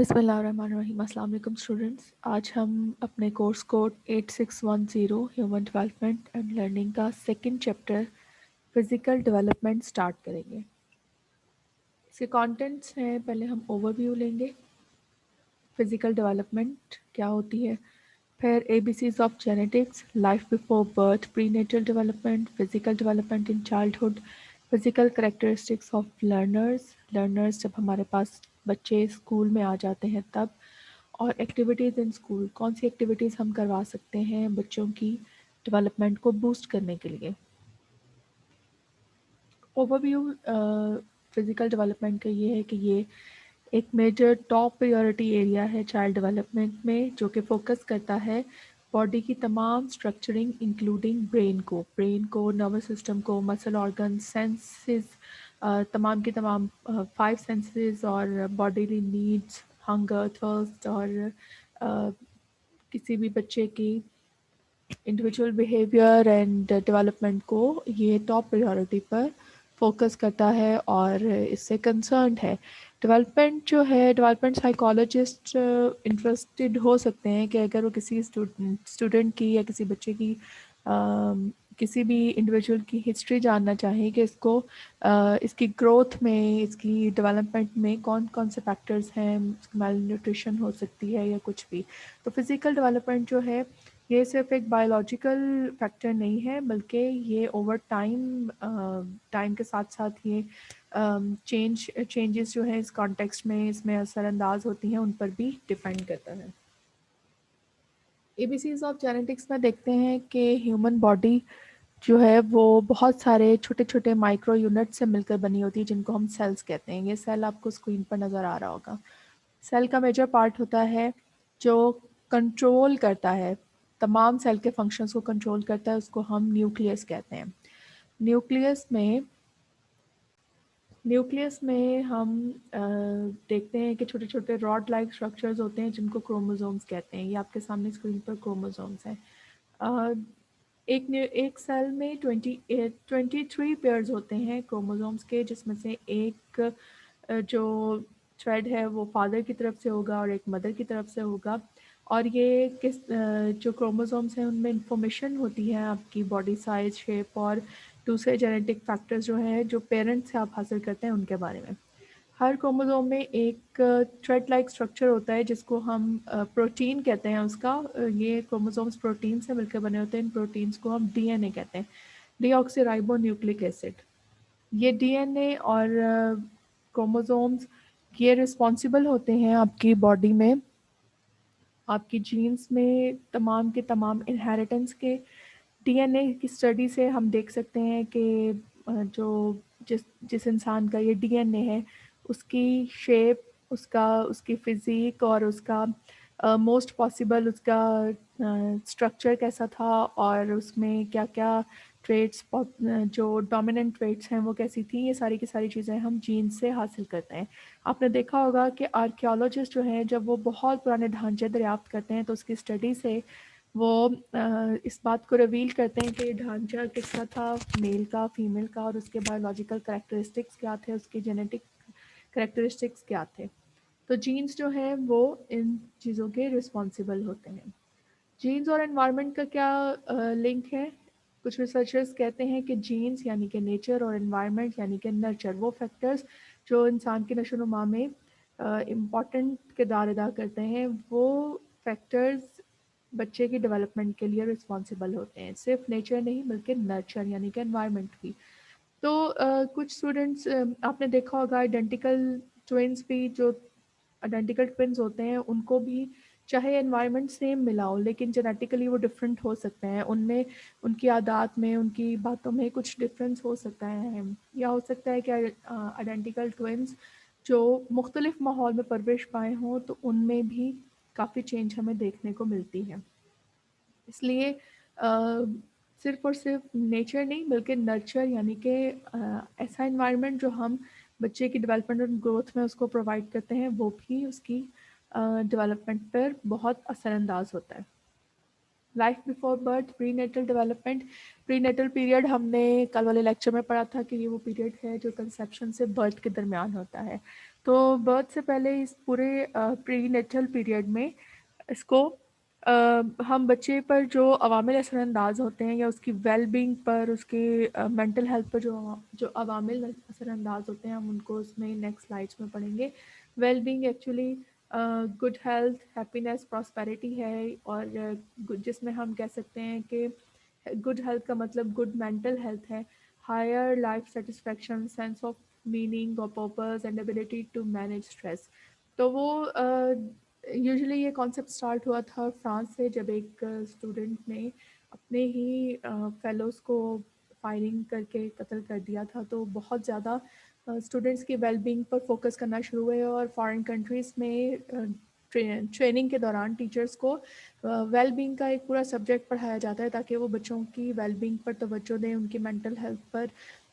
बिस्मिल्लाहिर्रहमानिर्रहीम। अस्सलाम वालेकुम स्टूडेंट्स। आज हम अपने course code 8610 human development and learning का second chapter physical development start करेंगे। इसके कंटेंट्स हैं, पहले हम ओवरव्यू लेंगे, फिज़िकल डेवलपमेंट क्या होती है, फिर ABCs of genetics, life before birth, prenatal development, physical development in childhood, physical characteristics of learners जब हमारे पास बच्चे स्कूल में आ जाते हैं तब, और एक्टिविटीज़ इन स्कूल, कौन सी एक्टिविटीज़ हम करवा सकते हैं बच्चों की डेवलपमेंट को बूस्ट करने के लिए। ओवरव्यू फिज़िकल डेवलपमेंट का ये है कि ये एक मेजर टॉप प्रायोरिटी एरिया है चाइल्ड डेवलपमेंट में, जो कि फोकस करता है बॉडी की तमाम स्ट्रक्चरिंग इंक्लूडिंग ब्रेन को, नर्वस सिस्टम को, मसल ऑर्गन, सेंसेस, तमाम के तमाम 5 सेंसेस और बॉडीली नीड्स, हंगर, थर्स्ट और अ, किसी भी बच्चे की इंडिविजुअल बिहेवियर एंड डेवलपमेंट को ये टॉप प्रायोरिटी पर फोकस करता है और इससे कंसर्न्ड है। डेवलपमेंट साइकोलॉजिस्ट इंटरेस्टेड हो सकते हैं कि अगर वो किसी स्टूडेंट की या किसी बच्चे की किसी भी इंडिविजुअल की हिस्ट्री जानना चाहें कि इसकी ग्रोथ में, इसकी डेवलपमेंट में कौन कौन से फैक्टर्स हैं, मेल न्यूट्रिशन हो सकती है या कुछ भी। तो फिज़िकल डेवलपमेंट जो है ये सिर्फ एक बायोलॉजिकल फैक्टर नहीं है, बल्कि ये ओवर टाइम के साथ साथ ये चेंजेस जो है इस कॉन्टेक्स्ट में इसमें असरअंदाज होती हैं, उन पर भी डिपेंड करता है। एबीसीज ऑफ जेनेटिक्स में देखते हैं कि ह्यूमन बॉडी जो है वो बहुत सारे छोटे छोटे माइक्रो यूनिट से मिलकर बनी होती है, जिनको हम सेल्स कहते हैं। ये सेल आपको स्क्रीन पर नज़र आ रहा होगा। सेल का मेजर पार्ट होता है जो कंट्रोल करता है, तमाम सेल के फंक्शंस को कंट्रोल करता है, उसको हम न्यूक्लियस कहते हैं। न्यूक्लियस में न्यूक्लियस में हम देखते हैं कि छोटे छोटे रॉड लाइक स्ट्रक्चर्स होते हैं जिनको क्रोमोसोम्स कहते हैं। ये आपके सामने स्क्रीन पर क्रोमोसोम्स हैं। अ, एक सेल में 23 पेयर्स होते हैं क्रोमोसोम्स के, जिसमें से एक जो थ्रेड है वो फादर की तरफ से होगा और एक मदर की तरफ से होगा। और ये जो क्रोमोसोम्स हैं उनमें इंफॉर्मेशन होती है आपकी बॉडी साइज, शेप और दूसरे जेनेटिक फैक्टर्स जो हैं जो पेरेंट्स से आप हासिल करते हैं उनके बारे में। हर क्रोमोसोम में एक थ्रेड लाइक स्ट्रक्चर होता है जिसको हम प्रोटीन कहते हैं उसका। ये क्रोमोसोम्स प्रोटीन से मिलकर बने होते हैं। इन प्रोटीन्स को हम डीएनए कहते हैं, डीऑक्सीराइबो न्यूक्लिक एसिड। ये डीएनए और क्रोमोसोम्स ये रिस्पॉन्सिबल होते हैं आपकी बॉडी में, आपकी जीन्स में तमाम के तमाम इनहेरिटेंस के। डीएनए की स्टडी से हम देख सकते हैं कि जो जिस जिस इंसान का ये डीएनए है उसकी शेप, उसकी फिज़ीक और उसका मोस्ट पॉसिबल उसका स्ट्रक्चर कैसा था और उसमें क्या क्या ट्रेड्स, जो डोमिनेंट ट्रेड्स हैं वो कैसी थी, ये सारी की सारी चीज़ें हम जीन से हासिल करते हैं। आपने देखा होगा कि आर्कियोलॉजिस्ट जो हैं जब वो बहुत पुराने ढांचे दरियाफ्त करते हैं तो उसकी स्टडी से वो इस बात को रिवील करते हैं कि ढांचा किसका था, मेल का, फीमेल का, और उसके बायोलॉजिकल करेक्टरिस्टिक्स क्या थे, उसके जेनेटिक करेक्टरिस्टिक्स क्या थे। तो जीन्स जो हैं वो इन चीज़ों के रिस्पॉन्सिबल होते हैं। जीन्स और एनवायरनमेंट का क्या लिंक है? कुछ रिसर्चर्स कहते हैं कि जीन्स यानी कि नेचर और एनवायरनमेंट यानी कि नर्चर, वो फैक्टर्स जो इंसान की नशो-नुमा में इम्पॉर्टेंट किरदार अदा करते हैं, वो फैक्टर्स बच्चे की डेवलपमेंट के लिए रिस्पॉन्सिबल होते हैं। सिर्फ नेचर नहीं बल्कि नर्चर यानी कि एनवायरनमेंट भी। तो कुछ स्टूडेंट्स, आपने देखा होगा आइडेंटिकल ट्विन्स होते हैं उनको भी चाहे एनवायरनमेंट सेम मिला हो लेकिन जेनेटिकली वो डिफरेंट हो सकते हैं। उनमें, उनकी आदत में, उनकी बातों में कुछ डिफरेंस हो सकता है। या हो सकता है कि आइडेंटिकल ट्विन्स जो मुख्तलिफ माहौल में परवरिश पाए हों तो उनमें भी काफ़ी चेंज हमें देखने को मिलती है। इसलिए सिर्फ़ और सिर्फ नेचर नहीं बल्कि नर्चर यानी कि ऐसा एनवायरनमेंट जो हम बच्चे की डेवलपमेंट और ग्रोथ में उसको प्रोवाइड करते हैं वो भी उसकी डेवलपमेंट पर बहुत असरअंदाज होता है। Life before birth, prenatal development. Prenatal period हमने कल वाले लेक्चर में पढ़ा था कि ये वो पीरियड है जो कंसेप्शन से बर्थ के दरमियान होता है। तो बर्थ से पहले इस पूरे प्री नेटल पीरियड में इसको हम बच्चे पर जो अवामिल असरअंदाज होते हैं या उसकी वेल बींग पर, उसके मेंटल हेल्थ पर जो अवामिल असरअंदाज होते हैं, हम उनको उसमें नेक्स्ट स्लाइड्स में पढ़ेंगे। Well being actually good health, happiness, prosperity है, और जिसमें हम कह सकते हैं कि गुड हेल्थ का मतलब गुड मेंटल हेल्थ है, higher life satisfaction, sense of meaning और purpose and ability to manage stress. तो वो यूजुअली ये कॉन्सेप्ट स्टार्ट हुआ था फ्रांस से, जब एक स्टूडेंट ने अपने ही फेलोज़ को फायरिंग करके कत्ल कर दिया था। तो बहुत ज़्यादा स्टूडेंट्स की वेलबींग पर फोकस करना शुरू हुए, और फॉरेन कंट्रीज़ में ट्रेनिंग के दौरान टीचर्स को वेलबींग का एक पूरा सब्जेक्ट पढ़ाया जाता है ताकि वो बच्चों की वेलबींग पर तवज्जो दें, उनकी मेंटल हेल्थ पर,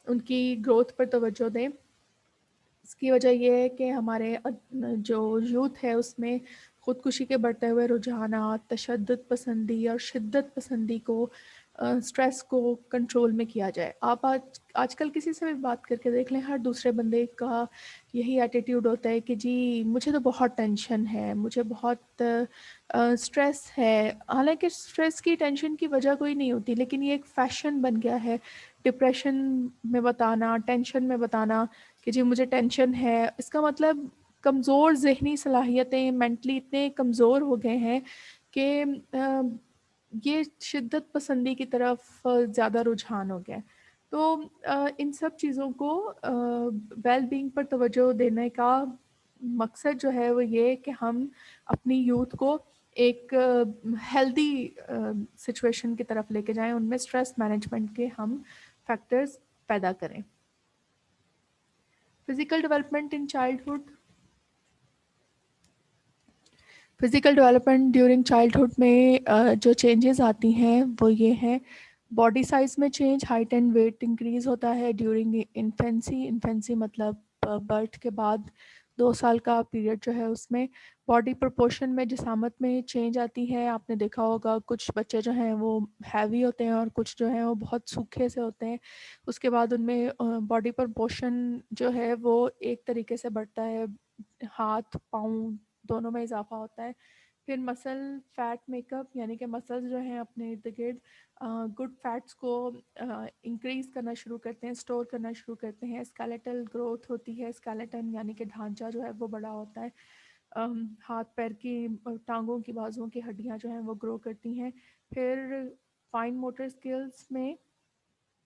उनकी ग्रोथ पर तवज्जो दें। इसकी वजह ये है कि हमारे जो यूथ है उसमें ख़ुदकुशी के बढ़ते हुए रुझानात, तशद्दुद पसंदी और शिद्दत पसंदी को, स्ट्रेस को कंट्रोल में किया जाए। आप आजकल किसी से भी बात करके देख लें, हर दूसरे बंदे का यही एटीट्यूड होता है कि जी मुझे तो बहुत टेंशन है, मुझे बहुत स्ट्रेस है। हालांकि स्ट्रेस की, टेंशन की वजह कोई नहीं होती, लेकिन ये एक फ़ैशन बन गया है डिप्रेशन में बताना, टेंशन में बताना कि जी मुझे टेंशन है। इसका मतलब कमज़ोर ज़हनी सलाहियतें, मेंटली इतने कमज़ोर हो गए हैं कि ये शिद्दत पसंदी की तरफ ज़्यादा रुझान हो गया है। तो इन सब चीज़ों को वेल बीइंग पर तवज्जो देने का मकसद जो है वो ये कि हम अपनी यूथ को एक हेल्दी सिचुएशन की तरफ लेके जाएं, उनमें स्ट्रेस मैनेजमेंट के हम फैक्टर्स पैदा करें। Physical development in childhood. Physical development during childhood में जो चेंजेस आती हैं वो ये हैं: बॉडी साइज में change, height and weight increase होता है ड्यूरिंग इन्फेंसी। इन्फेंसी मतलब बर्थ के बाद 2 साल का पीरियड जो है उसमें बॉडी प्रोपोर्शन में, जिसामत में चेंज आती है। आपने देखा होगा कुछ बच्चे जो हैं वो हैवी होते हैं और कुछ जो हैं वो बहुत सूखे से होते हैं। उसके बाद उनमें बॉडी प्रोपोर्शन जो है वो एक तरीके से बढ़ता है, हाथ पाँव दोनों में इजाफा होता है। फिर मसल फैट मेकअप, यानी कि मसल्स जो हैं अपने इर्द गिर्द गुड फैट्स को इंक्रीज़ करना शुरू करते हैं, स्टोर करना शुरू करते हैं। स्केलेटल ग्रोथ होती है, स्केलेटन यानी कि ढांचा जो है वो बड़ा होता है। हाथ पैर की, टांगों की, बाजुओं की हड्डियां जो हैं वो ग्रो करती हैं। फिर फाइन मोटर स्किल्स में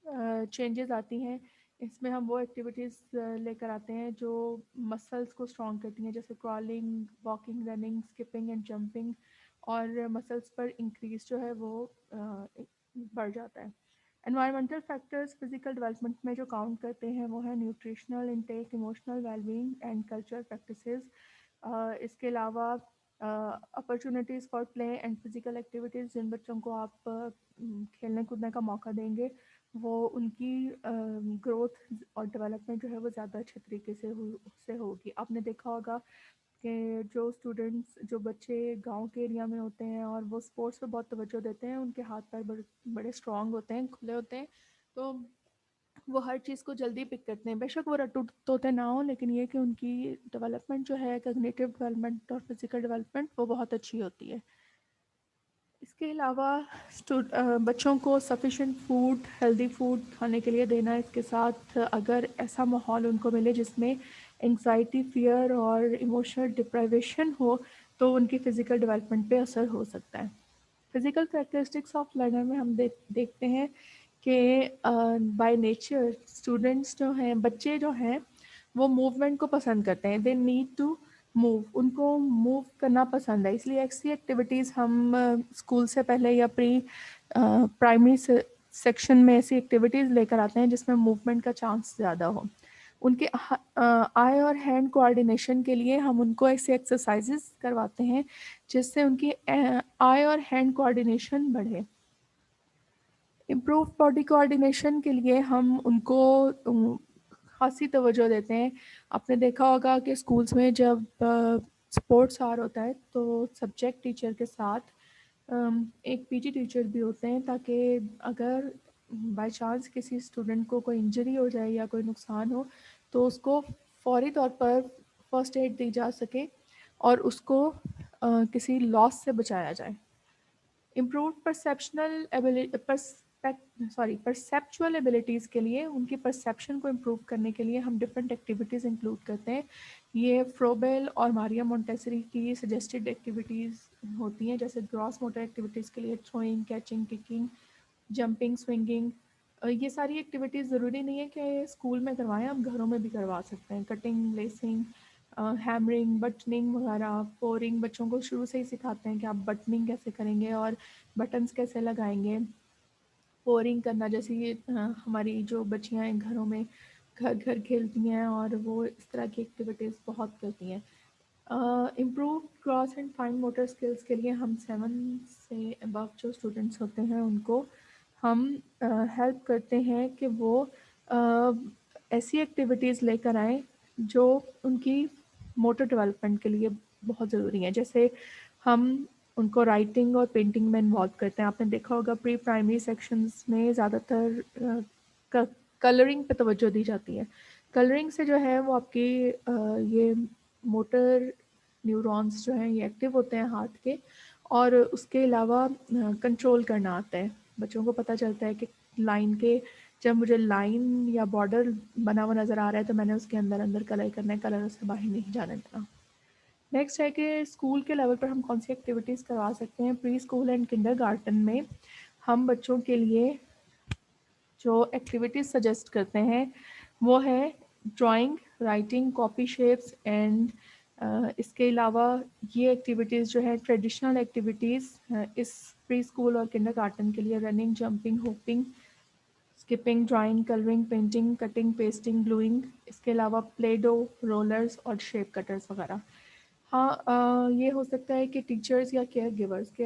चेंजेस आती हैं। इसमें हम वो एक्टिविटीज़ लेकर आते हैं जो मसल्स को स्ट्रॉन्ग करती हैं, जैसे crawling, walking, running, skipping and jumping, और मसल्स पर इंक्रीज जो है वो बढ़ जाता है। एनवायरमेंटल फैक्टर्स फिजिकल डेवलपमेंट में जो काउंट करते हैं वो है nutritional intake, emotional wellbeing and cultural practices. इसके अलावा opportunities for play and physical activities, जिन बच्चों को आप खेलने कूदने का मौका देंगे वो उनकी ग्रोथ और डेवलपमेंट जो है वो ज़्यादा अच्छे तरीके से होगी। आपने देखा होगा कि जो स्टूडेंट्स, जो बच्चे गांव के एरिया में होते हैं और वो स्पोर्ट्स पे बहुत तवज्जो देते हैं, उनके हाथ पैर बड़े बड़े स्ट्रॉन्ग होते हैं, खुले होते हैं, तो वो हर चीज़ को जल्दी पिक करते हैं। बेशक वो रट्टू तोते ना हो, लेकिन ये कि उनकी डेवलपमेंट जो है, कॉग्निटिव डेवलपमेंट और फिजिकल डेवलपमेंट, वो बहुत अच्छी होती है। इसके अलावा बच्चों को सफिशेंट फूड, हेल्दी फूड खाने के लिए देना। इसके साथ अगर ऐसा माहौल उनको मिले जिसमें एंग्जाइटी, फियर और इमोशनल डिप्राइवेशन हो, तो उनकी फ़िज़िकल डेवलपमेंट पे असर हो सकता है। फिज़िकल कैरेक्टरिस्टिक्स ऑफ लर्नर में हम देखते हैं कि बाय नेचर स्टूडेंट्स जो हैं, बच्चे जो हैं, वो मूवमेंट को पसंद करते हैं। दे नीड टू मूव, उनको मूव करना पसंद है। इसलिए ऐसी एक्टिविटीज़ हम स्कूल से पहले या प्राइमरी सेक्शन में ऐसी एक्टिविटीज़ लेकर आते हैं जिसमें मूवमेंट का चांस ज़्यादा हो। उनके आई और हैंड कोऑर्डिनेशन के लिए हम उनको ऐसे एक्सरसाइजेस करवाते हैं जिससे उनकी आई और हैंड कोऑर्डिनेशन बढ़े। इम्प्रूव बॉडी कोऑर्डिनेशन के लिए हम उनको खासी तवज्जो देते हैं। आपने देखा होगा कि स्कूल्स में जब स्पोर्ट्स आवर होता है तो सब्जेक्ट टीचर के साथ एक पीटी टीचर भी होते हैं, ताकि अगर बाय चांस किसी स्टूडेंट को कोई इंजरी हो जाए या कोई नुकसान हो तो उसको फौरी तौर पर फर्स्ट एड दी जा सके और उसको किसी लॉस से बचाया जाए। इम्प्रूव परसेप्चुअल एबिलिटीज़ के लिए, उनकी परसेप्शन को इम्प्रूव करने के लिए हम डिफरेंट एक्टिविटीज़ इंक्लूड करते हैं। ये फ्रोबेल और मारिया मोंटेसरी की सजेस्टेड एक्टिविटीज़ होती हैं, जैसे ग्रॉस मोटर एक्टिविटीज़ के लिए throwing, catching, kicking, jumping, swinging. ये सारी एक्टिविटीज़ ज़रूरी नहीं है कि स्कूल में करवाएं, आप घरों में भी करवा सकते हैं। कटिंग, लेसिंग, हैमरिंग, बटनिंग वगैरह, पोरिंग, बच्चों को शुरू से ही सिखाते हैं कि आप बटनिंग कैसे करेंगे और बटन्स कैसे लगाएंगे। पोरिंग करना, जैसे ये हमारी जो बच्चियाँ हैं घरों में घर घर खेलती हैं और वो इस तरह की एक्टिविटीज़ बहुत करती हैं। Improve cross and fine motor skills के लिए हम 7 से अबव जो स्टूडेंट्स होते हैं उनको हम हेल्प करते हैं कि वो अ, ऐसी एक्टिविटीज़ लेकर आएँ जो उनकी मोटर डेवलपमेंट के लिए बहुत ज़रूरी हैं। जैसे हम उनको राइटिंग और पेंटिंग में इन्वॉल्व करते हैं। आपने देखा होगा प्री प्राइमरी सेक्शंस में ज़्यादातर कलरिंग पे तवज्जो दी जाती है। कलरिंग से जो है वो आपकी ये मोटर न्यूरॉन्स जो हैं ये एक्टिव होते हैं हाथ के, और उसके अलावा कंट्रोल करना आता है। बच्चों को पता चलता है कि लाइन के जब मुझे लाइन या बॉर्डर बना हुआ नज़र आ रहा है तो मैंने उसके अंदर अंदर कलर करना है, कलर से बाहर नहीं जाने देना। नेक्स्ट है कि स्कूल के लेवल पर हम कौन सी एक्टिविटीज़ करवा सकते हैं। प्री स्कूल एंड किंडरगार्टन में हम बच्चों के लिए जो एक्टिविटीज़ सजेस्ट करते हैं वो है drawing, writing, copy shapes and इसके अलावा ये एक्टिविटीज़ जो है ट्रेडिशनल एक्टिविटीज़ इस प्री स्कूल और किंडरगार्टन के लिए running, jumping, hopping, skipping, drawing, colouring, painting, cutting, pasting, gluing, इसके अलावा प्ले डो, रोलर्स और शेप कटर्स वगैरह। हाँ, ये हो सकता है कि टीचर्स या केयर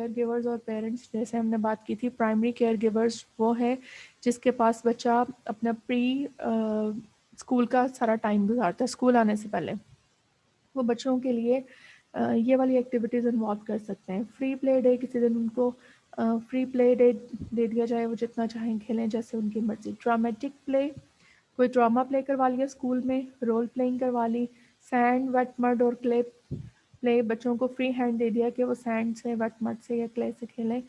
गिवर्स और पेरेंट्स, जैसे हमने बात की थी, प्राइमरी केयर गिवर्स वो है जिसके पास बच्चा अपना प्री स्कूल का सारा टाइम गुजारता है स्कूल आने से पहले। वो बच्चों के लिए ये वाली एक्टिविटीज़ इन्वॉल्व कर सकते हैं। फ्री प्ले डे, किसी दिन उनको फ्री प्ले डे दे दिया जाए, वो जितना चाहें खेलें जैसे उनकी मर्ज़ी। ड्रामेटिक प्ले, कोई ड्रामा प्ले करवा लिया स्कूल में, रोल प्लेइंग करवा ली। सैंड, वेट, मड और क्ले प्ले, बच्चों को फ्री हैंड दे दिया कि वो सैंड से, वेट, मड से या क्ले से खेलें।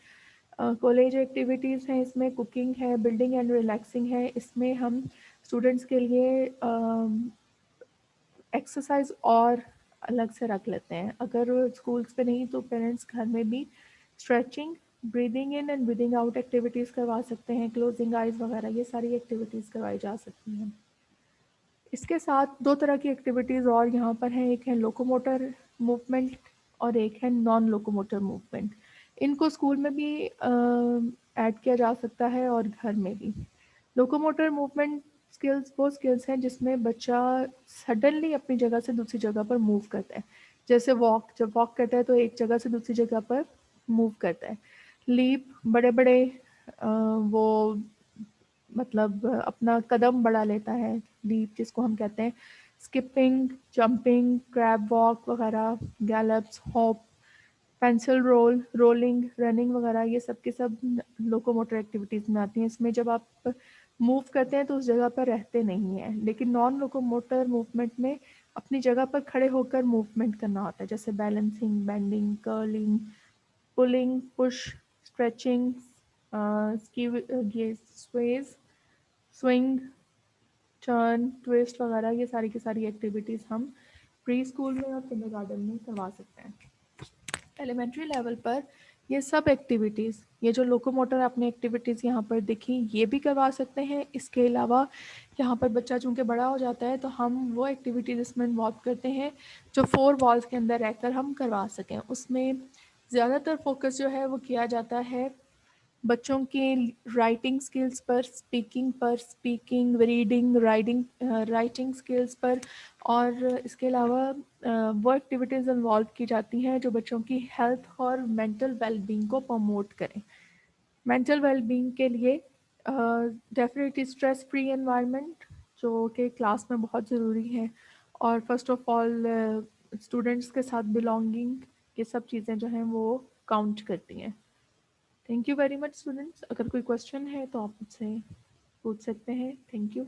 कॉलेज एक्टिविटीज़ हैं, इसमें कुकिंग है, बिल्डिंग एंड रिलैक्सिंग है। इसमें हम स्टूडेंट्स के लिए एक्सरसाइज और अलग से रख लेते हैं। अगर स्कूल्स पे नहीं तो पेरेंट्स घर में भी stretching, breathing in and breathing out activities करवा सकते हैं, क्लोजिंग आइज़ वगैरह, ये सारी एक्टिविटीज़ करवाई जा सकती हैं। इसके साथ दो तरह की एक्टिविटीज़ और यहाँ पर हैं, एक है लोकोमोटर मूवमेंट और एक है नॉन लोकोमोटर मूवमेंट। इनको स्कूल में भी ऐड किया जा सकता है और घर में भी। लोकोमोटर मूवमेंट स्किल्स वो स्किल्स हैं जिसमें बच्चा सडनली अपनी जगह से दूसरी जगह पर मूव करता है। जैसे वॉक, जब वॉक करता है तो एक जगह से दूसरी जगह पर मूव करता है। लीप, बड़े बड़े वो मतलब अपना कदम बढ़ा लेता है, लीप जिसको हम कहते हैं। स्किपिंग, जंपिंग, क्रैब वॉक वगैरह, gallops, hop, pencil roll, rolling, running वगैरह, ये सब के सब लोकोमोटर एक्टिविटीज़ में आती हैं। इसमें जब आप मूव करते हैं तो उस जगह पर रहते नहीं हैं, लेकिन नॉन लोकोमोटर मूवमेंट में अपनी जगह पर खड़े होकर मूवमेंट करना होता है, जैसे balancing, bending, curling, pulling, push, stretching, ये स्वेज, स्विंग, टर्न, ट्विस्ट वगैरह, ये सारी की सारी एक्टिविटीज़ हम प्री स्कूल में और किंडरगार्टन में करवा सकते हैं। एलिमेंट्री लेवल पर ये सब एक्टिविटीज़, ये जो लोकोमोटर आपने एक्टिविटीज़ यहाँ पर दिखी, ये भी करवा सकते हैं। इसके अलावा यहाँ पर बच्चा चूँकि बड़ा हो जाता है तो हम वो एक्टिविटीज़ इसमें इन्वॉल्व करते हैं जो 4 वॉल्स के अंदर रहकर हम करवा सकें। उसमें ज़्यादातर फोकस जो है वो किया जाता है बच्चों की राइटिंग स्किल्स पर, स्पीकिंग, रीडिंग, राइटिंग स्किल्स पर, और इसके अलावा वो एक्टिविटीज़ इन्वॉल्व की जाती हैं जो बच्चों की हेल्थ और मेंटल वेलबींग को प्रमोट करें। मेंटल वेलबींग के लिए डेफिनेटली स्ट्रेस फ्री एनवायरनमेंट जो कि क्लास में बहुत ज़रूरी है, और फर्स्ट ऑफ ऑल स्टूडेंट्स के साथ बिलोंगिंग, ये सब चीज़ें जो हैं वो काउंट करती हैं। Thank you very much students. अगर कोई क्वेश्चन है तो आप मुझसे पूछ सकते हैं। Thank you.